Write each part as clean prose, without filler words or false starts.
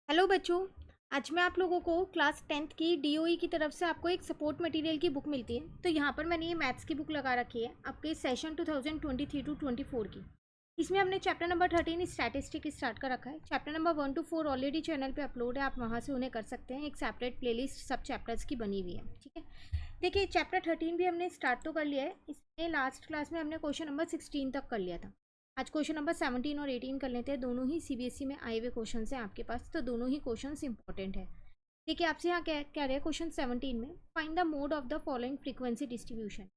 Hello बच्चों। आज मैं आप लोगों को क्लास 10th की डीओई की तरफ से आपको एक सपोर्ट मटेरियल की बुक मिलती है। तो यहाँ पर मैंने ये मैथ्स की बुक लगा रखी है आपके सेशन 2023 टू 24 की। इसमें हमने चैप्टर नंबर 13 स्टैटिस्टिक स्टार्ट कर रखा है। Chapter number 1 to 4 already channel पे अपलोड है, आप वहाँ से उन्हें कर सकते हैं। एक सेपरेट प्लेलिस्ट सब चैप्टर्स की बनी हुई है, ठीक है। देखिए चैप्टर 13 भी हमने स्टार्ट तो कर लिया है। इसमें लास्ट क्लास में हमने क्वेश्चन नंबर 16 तक कर लिया था। आज क्वेश्चन नंबर 17 और 18 कर लेते हैं। दोनों ही सीबीएसई में आए हुए क्वेश्चन हैं आपके पास, तो दोनों ही क्वेश्चन इंपॉर्टेंट है। देखिए आपसे यहाँ क्या क्या रहे क्वेश्चन 17 में, find the mode of the following frequency distribution.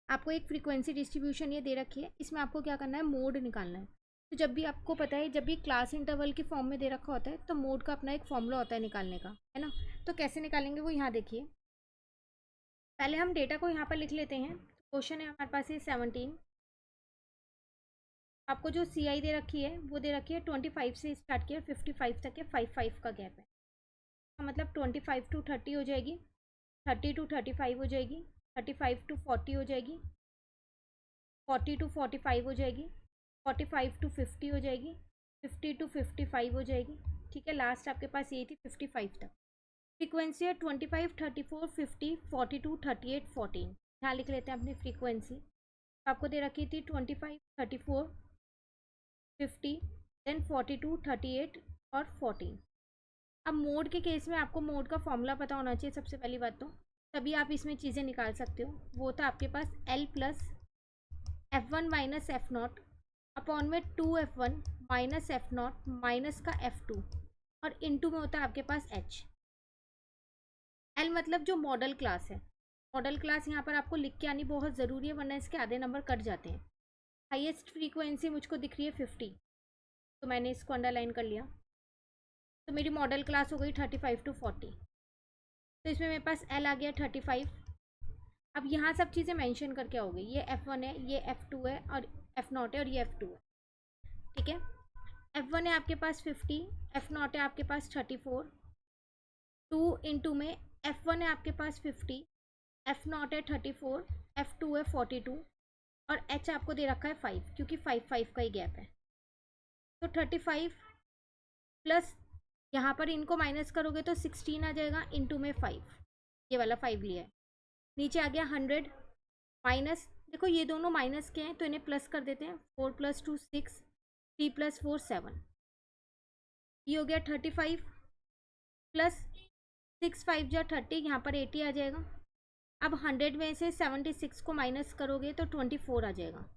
आपको एक फ्रीक्वेंसी डिस्ट्रीब्यूशन ये दे रखी है, इसमें आपको क्या करना है, मोड निकालना है। तो जब भी आपको पता है, जब भी क्लास इंटरवल के फॉर्म में दे रखा होता है तो मोड का अपना एक फॉर्मूला होता है निकालने का, है ना। तो कैसे निकालेंगे वो यहाँ देखिए। पहले हम डेटा को यहाँ पर लिख लेते हैं। क्वेश्चन है हमारे पास ये 17। आपको जो सी आई दे रखी है वो दे रखी है 25 से स्टार्ट किया 55 तक है, 5 का गैप है। मतलब 25 to 30 हो जाएगी, 30 to 35 हो जाएगी, 35 to 40 हो जाएगी, 40 to 45 हो जाएगी, 45 to 50 हो जाएगी, 50 to 55 हो जाएगी। ठीक है, लास्ट आपके पास यही थी 55 तक। फ्रीक्वेंसी है 25, 34, 50, 42, 38, 14। यहाँ लिख लेते हैं अपनी फ्रीक्वेंसी। आपको दे रखी थी 25, 34, 50, देन 42, 38 और 14। अब मोड के केस में आपको मोड का फॉर्मूला पता होना चाहिए सबसे पहली बात तो, तभी आप इसमें चीज़ें निकाल सकते हो। वो था आपके पास L plus F1 minus F not upon में 2F1 minus F not minus का F2 और इनटू में होता है आपके पास H। L मतलब जो मॉडल क्लास है। मॉडल क्लास यहाँ पर आपको लिख के आनी बहुत ज़रूरी है, वरना इसके आधे नंबर कट जाते हैं। हाईएस्ट फ्रीक्वेंसी मुझको दिख रही है 50, तो मैंने इसको अंडरलाइन कर लिया। तो मेरी मॉडल क्लास हो गई 35 to 40। तो इसमें मेरे पास L आ गया 35। अब यहाँ सब चीज़ें मेंशन करके आओगे, ये F1 है, ये F2 है और F0 है और ये F2 है। ठीक है, F1 है आपके पास 50, F0 है आपके पास 34, 2 इंटू में F1 है आपके पास 50, F0 है 34, F2 है 42 और H आपको दे रखा है 5, क्योंकि 5 का ही गैप है। तो 35 प्लस यहाँ पर इनको माइनस करोगे तो 16 आ जाएगा, इंटू में 5, ये वाला 5 लिया है। नीचे आ गया 100 माइनस, देखो ये दोनों माइनस के हैं तो इन्हें प्लस कर देते हैं। 4 + 2 6, 3 + 4 7, ये हो गया 35 प्लस 6 5 जा 30, यहाँ पर 80 आ जाएगा। अब 100 में से 76 को माइनस करोगे तो 24 आ जाएगा।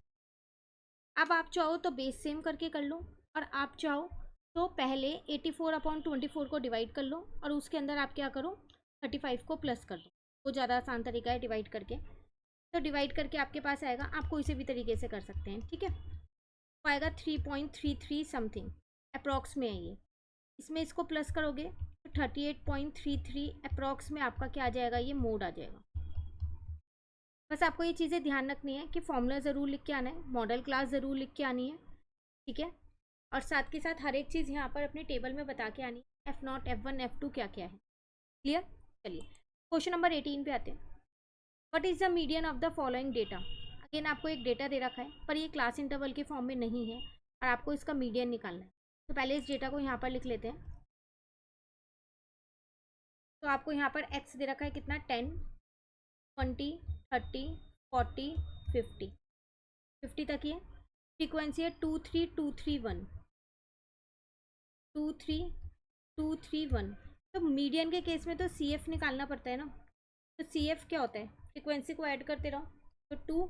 अब आप चाहो तो बेस सेम करके कर लो, और आप चाहो तो पहले 84/24 को डिवाइड कर लो और उसके अंदर आप क्या करो, 35 को प्लस कर दो। वो ज़्यादा आसान तरीका है डिवाइड करके। तो डिवाइड करके आपके पास आएगा, आप कोई से भी तरीके से कर सकते हैं, ठीक है। तो आएगा 3.33 समथिंग अप्रॉक्स में है ये। इसमें इसको प्लस करोगे तो 38.33 अप्रॉक्स में आपका क्या आ जाएगा, ये मोड आ जाएगा। बस आपको ये चीज़ें ध्यान रखनी है कि फॉर्मूला ज़रूर लिख के आना है, मॉडल क्लास ज़रूर लिख के आनी है, ठीक है। और साथ के साथ हर एक चीज़ यहाँ पर अपने टेबल में बता के आनी है, F0, F1, F2 क्या क्या है। क्लियर। चलिए क्वेश्चन नंबर 18 पे आते हैं। What is the median of the following data. Again आपको एक डेटा दे रखा है, पर ये क्लास इंटरवल के फॉर्म में नहीं है और आपको इसका मीडियन निकालना है। तो पहले इस डेटा को यहाँ पर लिख लेते हैं। तो आपको यहाँ पर एक्स दे रखा है कितना, 10, 20, 30, 40, 50, 50 तक ही है। फ्रीक्वेंसी है 23231, 23231। तो मीडियन के केस में तो सी एफ निकालना पड़ता है ना। तो सी एफ क्या होता है, फ्रीक्वेंसी को ऐड करते रहो। तो 2,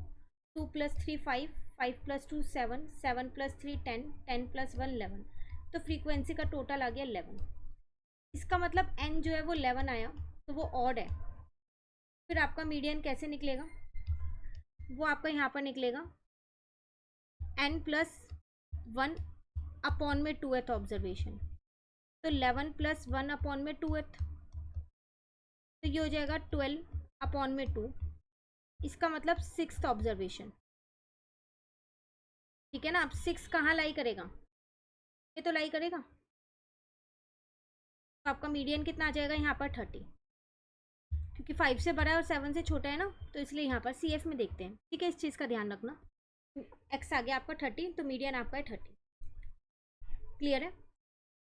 2 + 3 5, 5 + 2 7, 7 + 3 10, 10 + 1 11। तो फ्रीक्वेंसी का टोटल आ गया 11। इसका मतलब एन जो है वो 11 आया, तो वो ऑड है। फिर आपका मीडियन कैसे निकलेगा, वो आपका यहाँ पर निकलेगा n+1 अपॉन में 2th ऑब्जर्वेशन। तो 11 + 1 अपॉन में 2th, तो ये हो जाएगा 12 अपॉन में 2। इसका मतलब 6th ऑब्जर्वेशन, ठीक है ना। अब 6 कहाँ लाई करेगा, ये तो लाई करेगा। तो आपका मीडियन कितना आ जाएगा यहाँ पर 30, क्योंकि 5 से बड़ा है और 7 से छोटा है ना, तो इसलिए यहाँ पर सी एफ में देखते हैं, ठीक है। इस चीज़ का ध्यान रखना। एक्स आ गया आपका 30, तो मीडियन आपका है 30। क्लियर है।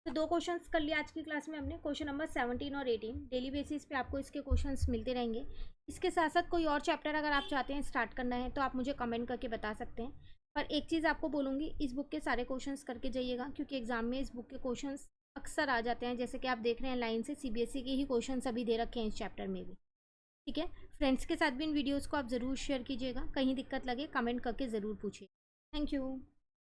तो 2 क्वेश्चंस कर लिया आज की क्लास में हमने, क्वेश्चन नंबर 17 और 18। डेली बेसिस पे आपको इसके क्वेश्चंस मिलते रहेंगे। इसके साथ साथ कोई और चैप्टर अगर आप चाहते हैं स्टार्ट करना है तो आप मुझे कमेंट करके बता सकते हैं। पर एक चीज़ आपको बोलूँगी, इस बुक के सारे क्वेश्चंस करके जाइएगा, क्योंकि एग्जाम में इस बुक के क्वेश्चंस अक्सर आ जाते हैं। जैसे कि आप देख रहे हैं लाइन से CBSE के ही क्वेश्चन अभी दे रखे हैं इस चैप्टर में भी। ठीक है, फ्रेंड्स के साथ भी इन वीडियोज़ को आप ज़रूर शेयर कीजिएगा। कहीं दिक्कत लगे कमेंट करके ज़रूर पूछिए। Thank you.